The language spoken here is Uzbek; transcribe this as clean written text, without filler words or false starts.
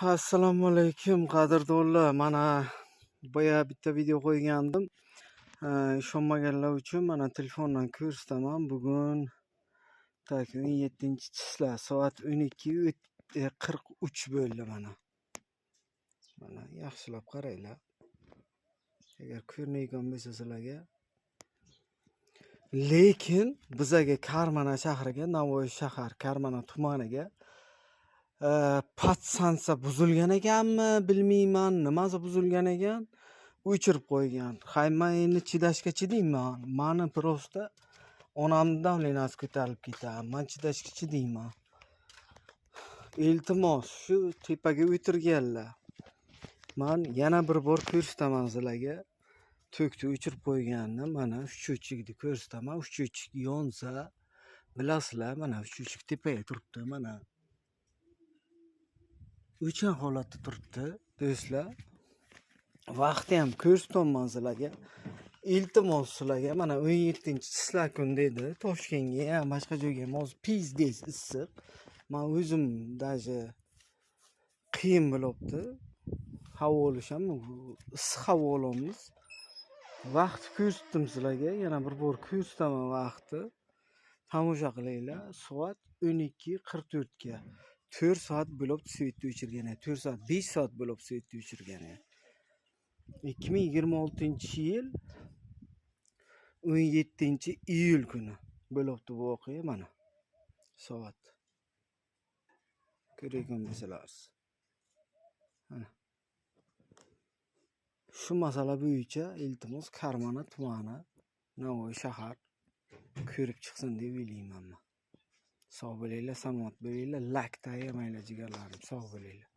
Assalomu alaykum qadrdonlar. Mana boya bitta video qo'ygandim. Ishonmaganlar uchun mana telefondan ko'rsataman. Bugun 17-chislar soat 12:43 bo'ldi mana. Mana yaxshilab qaranglar. Agar ko'rmaydigan bo'lsa sizlarga. Lekin bizaga Karmana shahriga, Navoiy shahar Karmana tumaniga patsansa buzilgan ekanmi, bilmayman, nimasi buzilgan ekan, o'chirib qo'ygan. Men endi chidashga chidayman. Meni prosta onamning davlenasi ko'tarilib ketadi. Men chidashga chidayman. Iltimos, shu tepaga o'tirganlar. Men yana bir bor ko'rsataman sizlarga. To'kni o'chirib qo'yganini mana uchuvchikni ko'rsataman. Uchuvchik yonsa, bilasizlar, mana uchuvchik tepaga turibdi, mana. O'chgan holatda turibdi, do'stlar. Vaqtni ham ko'rsataman sizlarga. Iltimos sizlarga mana 17-chislar kun dedi. Toshkentga ham boshqa joyga ham hozir pizdes issiq. Men o'zim даже qiyin bo'libdi. Havo olish ham issiq havo olamiz. Vaqt ko'rsatdim sizlarga, yana bir bor ko'rsataman vaqtni. Tomosha qilinglar. Soat 12:44 ga. 4 soat bo'lib svetni o'chirgan. 4 soat, 5 soat bo'lib svetni o'chirgan. 2026-yil 17-iyul kuni bo'libdi bu voqea mana. Soat. Ko'rgan bo'lsangiz. Mana. Shu masala bo'yicha iltimos Karmana tumani, Navoiy shahar ko'rib chiqsin deb o'ylayman. Sog' bo'linglar, salomat bo'linglar, like tayyormanglar jigarlarim, sog' bo'linglar.